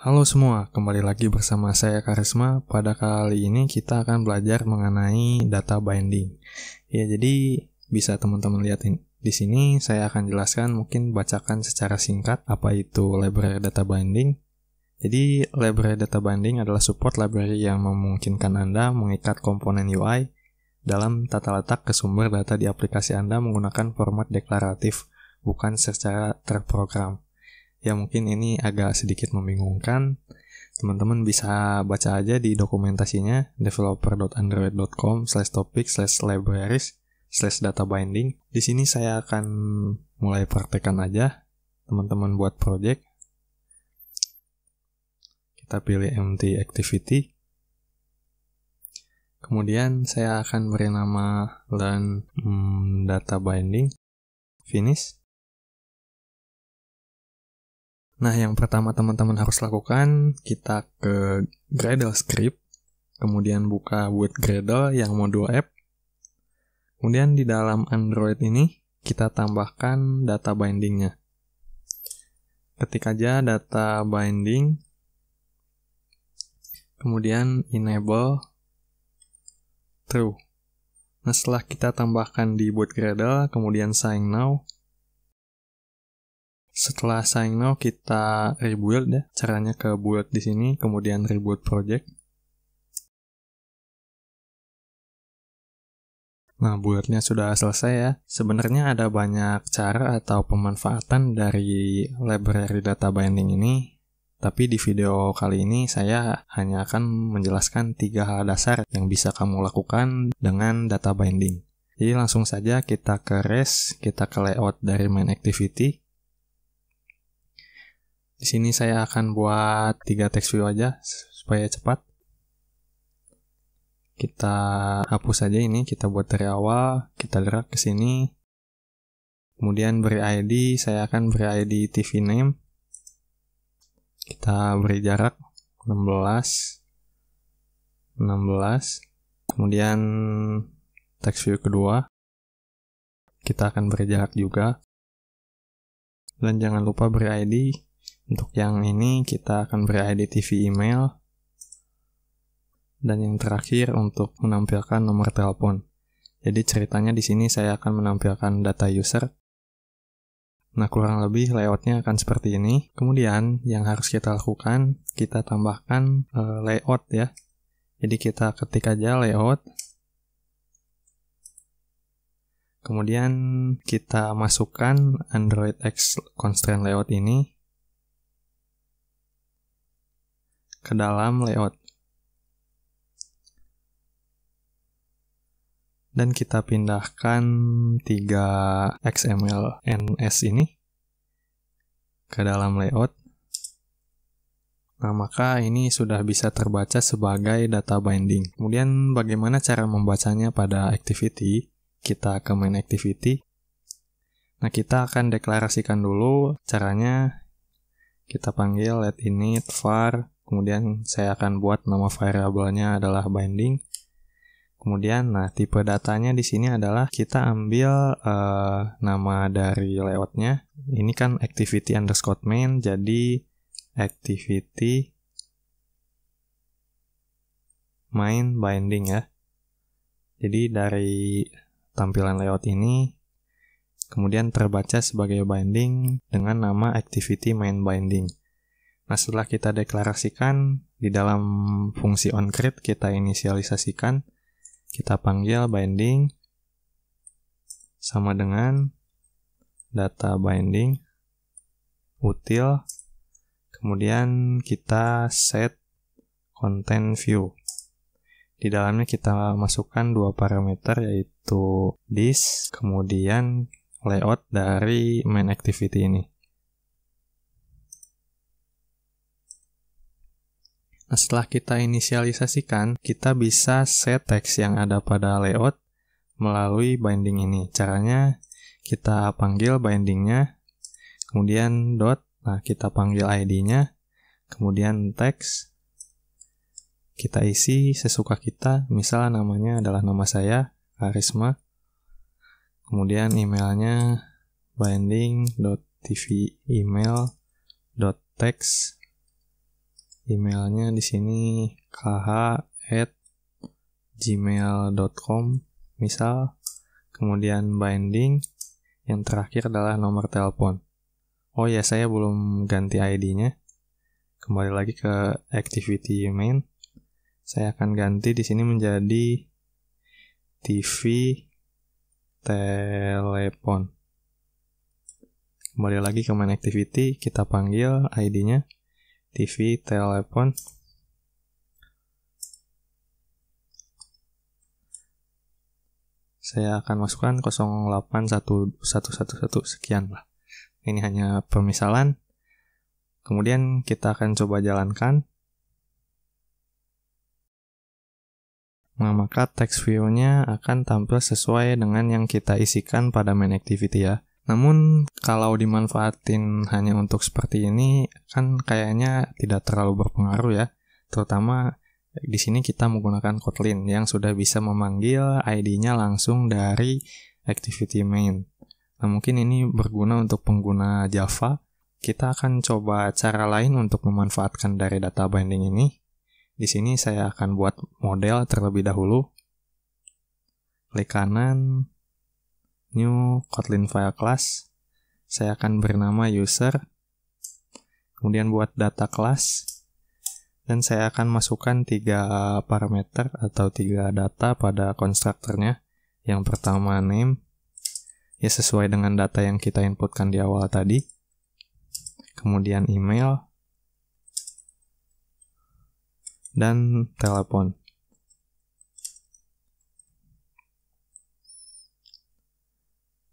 Halo semua, kembali lagi bersama saya Karisma. Pada kali ini kita akan belajar mengenai data binding. Ya, jadi bisa teman-teman lihat di sini saya akan jelaskan, mungkin bacakan secara singkat apa itu library data binding. Jadi library data binding adalah support library yang memungkinkan Anda mengikat komponen UI dalam tata letak ke sumber data di aplikasi Anda menggunakan format deklaratif, bukan secara terprogram. Ya mungkin ini agak sedikit membingungkan. Teman-teman bisa baca aja di dokumentasinya developer.android.com/topic/libraries/databinding. Di sini saya akan mulai praktekkan aja. Teman-teman buat project. Kita pilih empty activity. Kemudian saya akan beri nama learn data binding. Finish. Nah, yang pertama teman-teman harus lakukan, kita ke Gradle script, kemudian buka build Gradle yang modul app. Kemudian di dalam Android ini, kita tambahkan data bindingnya. Ketik aja data binding, kemudian enable true. Nah, setelah kita tambahkan di build Gradle, kemudian sign now. Setelah sign now, kita rebuild ya. Caranya ke build di sini, kemudian reboot project. Nah, build-nya sudah selesai ya. Sebenarnya ada banyak cara atau pemanfaatan dari library data binding ini. Tapi di video kali ini saya hanya akan menjelaskan 3 hal dasar yang bisa kamu lakukan dengan data binding. Jadi langsung saja kita ke REST, kita ke layout dari main activity. Di sini saya akan buat 3 text view aja supaya cepat. Kita hapus saja ini, kita buat dari awal, kita drag ke sini. Kemudian beri ID, saya akan beri ID TV name. Kita beri jarak 16. Kemudian text view kedua. Kita akan beri jarak juga. Dan jangan lupa beri ID. Untuk yang ini kita akan beri ID TV email. Dan yang terakhir untuk menampilkan nomor telepon. Jadi ceritanya di sini saya akan menampilkan data user. Nah, kurang lebih layoutnya akan seperti ini. Kemudian yang harus kita lakukan, kita tambahkan layout ya. Jadi kita ketik aja layout. Kemudian kita masukkan Android X constraint layout ini ke dalam layout. Dan kita pindahkan 3 XML NS ini ke dalam layout. Nah, maka ini sudah bisa terbaca sebagai data binding. Kemudian bagaimana cara membacanya pada activity? Kita ke main activity. Nah, kita akan deklarasikan dulu caranya. Kita panggil let init var. Kemudian saya akan buat nama variabelnya adalah binding. Kemudian, nah tipe datanya di sini adalah kita ambil nama dari layoutnya. Ini kan activity underscore main, jadi activity main binding ya. Jadi dari tampilan layout ini, kemudian terbaca sebagai binding dengan nama activity main binding. Nah, setelah kita deklarasikan di dalam fungsi onCreate, kita inisialisasikan. Kita panggil binding sama dengan data binding util. Kemudian kita set content view. Di dalamnya kita masukkan 2 parameter yaitu this, kemudian layout dari main activity ini. Nah, setelah kita inisialisasikan, kita bisa set teks yang ada pada layout melalui binding ini. Caranya kita panggil bindingnya, kemudian dot, nah kita panggil ID-nya, kemudian teks, kita isi sesuka kita, misal namanya adalah nama saya, Karisma, kemudian emailnya binding.tvemail.text. Emailnya di sini kh@gmail.com misal. Kemudian binding, yang terakhir adalah nomor telepon. Oh ya, saya belum ganti ID-nya. Kembali lagi ke activity main. Saya akan ganti di sini menjadi TV telepon. Kembali lagi ke main activity, kita panggil ID-nya TV telepon. Saya akan masukkan 081111 sekian lah. Ini hanya permisalan. Kemudian kita akan coba jalankan. Nah, maka text view-nya akan tampil sesuai dengan yang kita isikan pada main activity ya. Namun kalau dimanfaatin hanya untuk seperti ini kan kayaknya tidak terlalu berpengaruh ya. Terutama di sini kita menggunakan Kotlin yang sudah bisa memanggil ID-nya langsung dari activity main. Nah, mungkin ini berguna untuk pengguna Java. Kita akan coba cara lain untuk memanfaatkan dari data binding ini. Di sini saya akan buat model terlebih dahulu. Klik kanan, new Kotlin file class. Saya akan bernama user. Kemudian buat data class. Dan saya akan masukkan 3 parameter atau 3 data pada konstruktornya. Yang pertama name, ya sesuai dengan data yang kita inputkan di awal tadi. Kemudian email, dan telepon.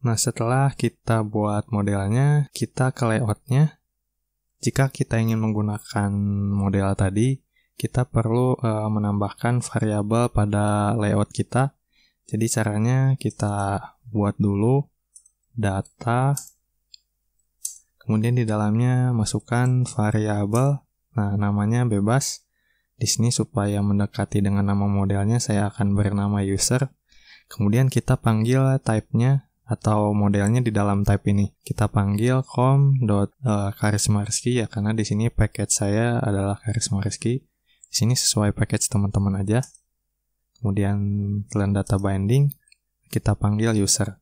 Nah, setelah kita buat modelnya, kita ke layout-nya. Jika kita ingin menggunakan model tadi, kita perlu menambahkan variabel pada layout kita. Jadi caranya kita buat dulu data, kemudian di dalamnya masukkan variabel. Nah, namanya bebas. Di sini supaya mendekati dengan nama modelnya, saya akan bernama user. Kemudian kita panggil type-nya atau modelnya di dalam type ini. Kita panggil com.karismarizky ya, karena di sini package saya adalah karismarizky. Di sini sesuai package teman-teman aja. Kemudian dalam data binding kita panggil user.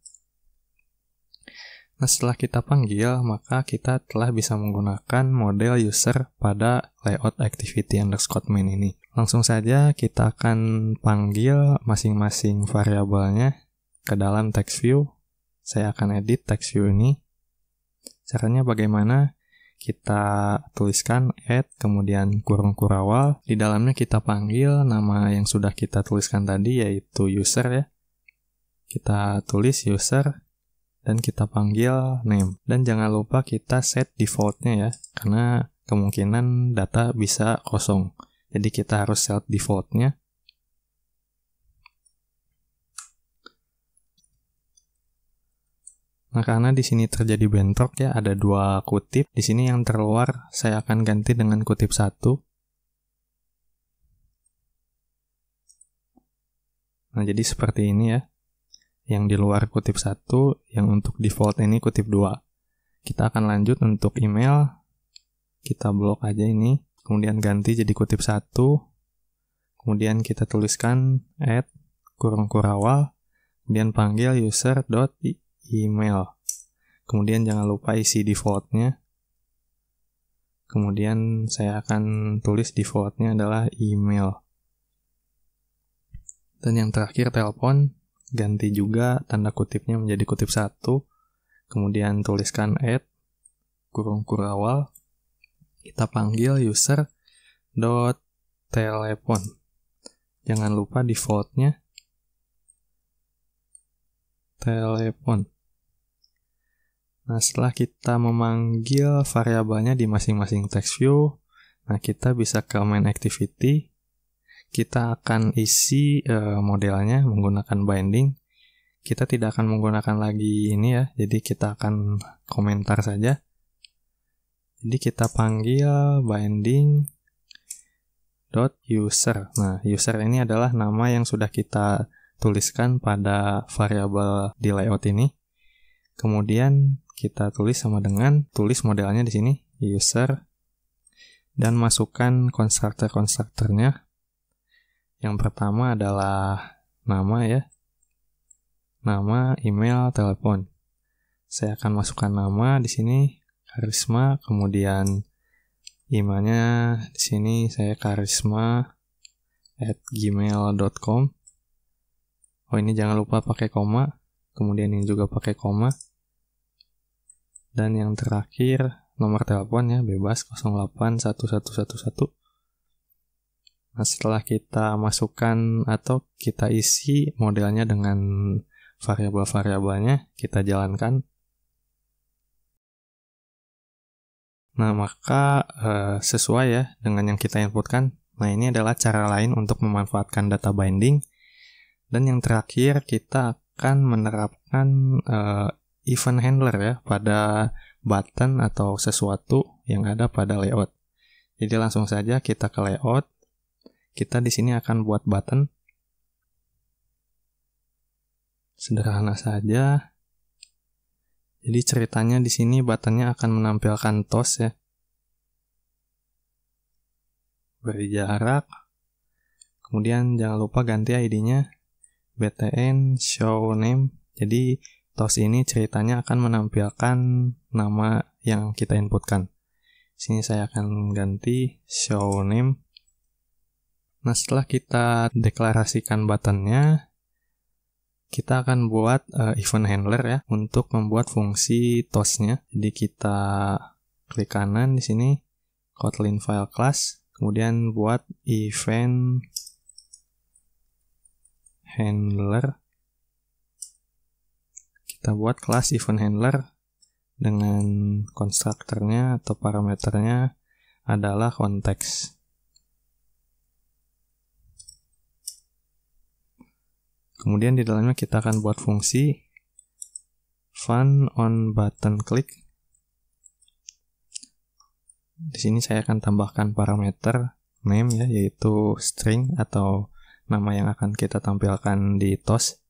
Nah, setelah kita panggil, maka kita telah bisa menggunakan model user pada layout activity_main ini. Langsung saja kita akan panggil masing-masing variabelnya ke dalam text view. Saya akan edit text view ini. Caranya bagaimana? Kita tuliskan add, kemudian kurung kurawal. Di dalamnya kita panggil nama yang sudah kita tuliskan tadi, yaitu user ya. Kita tulis user, dan kita panggil name. Dan jangan lupa kita set default-nya ya, karena kemungkinan data bisa kosong. Jadi kita harus set default-nya. Nah, karena di sini terjadi bentrok ya, ada 2 kutip. Di sini yang terluar saya akan ganti dengan kutip 1. Nah, jadi seperti ini ya. Yang di luar kutip 1, yang untuk default ini kutip 2. Kita akan lanjut untuk email. Kita blok aja ini. Kemudian ganti jadi kutip 1. Kemudian kita tuliskan add kurung kurawal. Kemudian panggil user.email. Kemudian jangan lupa isi default-nya. Kemudian saya akan tulis default-nya adalah email. Dan yang terakhir telepon, ganti juga tanda kutipnya menjadi kutip 1. Kemudian tuliskan add kurung kurawal. Kita panggil user.telepon. Jangan lupa default-nya telepon. Nah, setelah kita memanggil variabelnya di masing-masing text view, nah kita bisa ke main activity. Kita akan isi modelnya menggunakan binding. Kita tidak akan menggunakan lagi ini ya, jadi kita akan komentar saja. Jadi kita panggil binding.user. Nah, user ini adalah nama yang sudah kita tuliskan pada variabel di layout ini. Kemudian kita tulis sama dengan tulis modelnya di sini user. dan masukkan konstruktor-konstruktornya. Yang pertama adalah nama ya. Nama, email, telepon. Saya akan masukkan nama di sini Karisma, kemudian emailnya di sini saya karisma@gmail.com. Oh, ini jangan lupa pakai koma. Kemudian ini juga pakai koma. Dan yang terakhir nomor telepon ya, bebas 081111. Nah, setelah kita masukkan atau kita isi modelnya dengan variabel-variabelnya, kita jalankan. Nah, maka sesuai ya dengan yang kita inputkan. Nah, ini adalah cara lain untuk memanfaatkan data binding. Dan yang terakhir, kita akan menerapkan event handler ya pada button atau sesuatu yang ada pada layout. Jadi langsung saja kita ke layout. Kita di sini akan buat button. Sederhana saja. Jadi ceritanya di sini buttonnya akan menampilkan toss ya. Beri jarak. Kemudian jangan lupa ganti ID-nya btn show name. Jadi toss ini ceritanya akan menampilkan nama yang kita inputkan. Sini saya akan ganti show name. Nah, setelah kita deklarasikan buttonnya, kita akan buat event handler ya untuk membuat fungsi toss-nya. Jadi kita klik kanan di sini, Kotlin file class, kemudian buat event handler. Kita buat kelas event handler dengan konstruktornya atau parameternya adalah konteks. Kemudian di dalamnya kita akan buat fungsi fun on button click. Di sini saya akan tambahkan parameter name ya, yaitu string atau nama yang akan kita tampilkan di toss.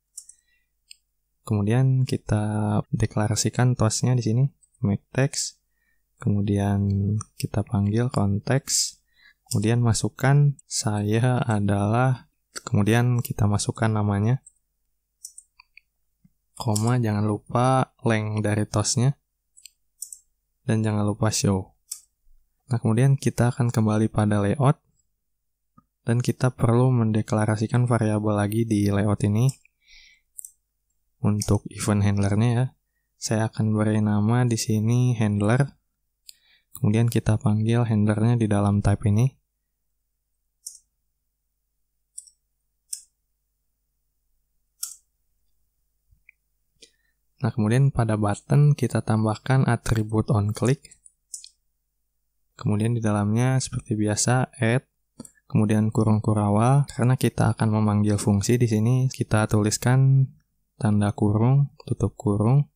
Kemudian kita deklarasikan toss-nya di sini make text. Kemudian kita panggil konteks. Kemudian masukkan saya adalah. Kemudian kita masukkan namanya, koma, jangan lupa length dari toss-nya, dan jangan lupa show. Nah, kemudian kita akan kembali pada layout, dan kita perlu mendeklarasikan variabel lagi di layout ini. Untuk event handlernya ya, saya akan beri nama di sini handler, kemudian kita panggil handlernya di dalam type ini. Nah, kemudian pada button kita tambahkan atribut onClick. Kemudian di dalamnya seperti biasa add, kemudian kurung kurawal. Karena kita akan memanggil fungsi di sini, kita tuliskan tanda kurung, tutup kurung,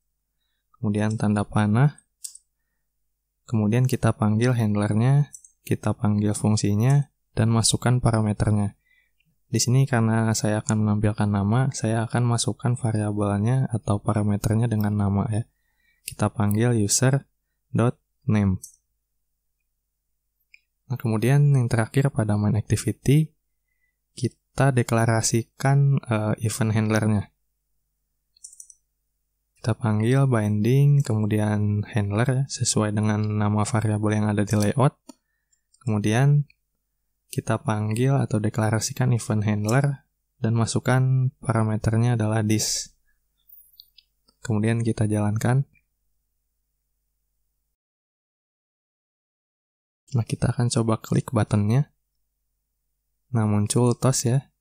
kemudian tanda panah. Kemudian kita panggil handlernya, kita panggil fungsinya, dan masukkan parameternya. Di sini karena saya akan menampilkan nama, saya akan masukkan variabelnya atau parameternya dengan nama ya. Kita panggil user.name. Nah, kemudian yang terakhir pada main activity, kita deklarasikan event handlernya. Kita panggil binding, kemudian handler ya, sesuai dengan nama variabel yang ada di layout. Kemudian kita panggil atau deklarasikan event handler dan masukkan parameternya adalah this. Kemudian kita jalankan. Nah, kita akan coba klik buttonnya. Nah, muncul toss ya.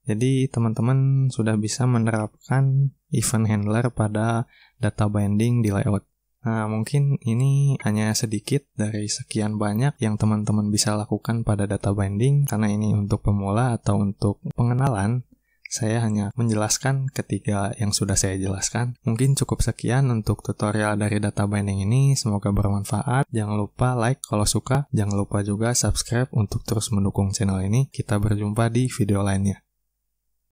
Jadi, teman-teman sudah bisa menerapkan event handler pada data binding di layout. Nah, mungkin ini hanya sedikit dari sekian banyak yang teman-teman bisa lakukan pada data binding. Karena ini untuk pemula atau untuk pengenalan, saya hanya menjelaskan ketiga yang sudah saya jelaskan. Mungkin cukup sekian untuk tutorial dari data binding ini. Semoga bermanfaat. Jangan lupa like kalau suka. Jangan lupa juga subscribe untuk terus mendukung channel ini. Kita berjumpa di video lainnya.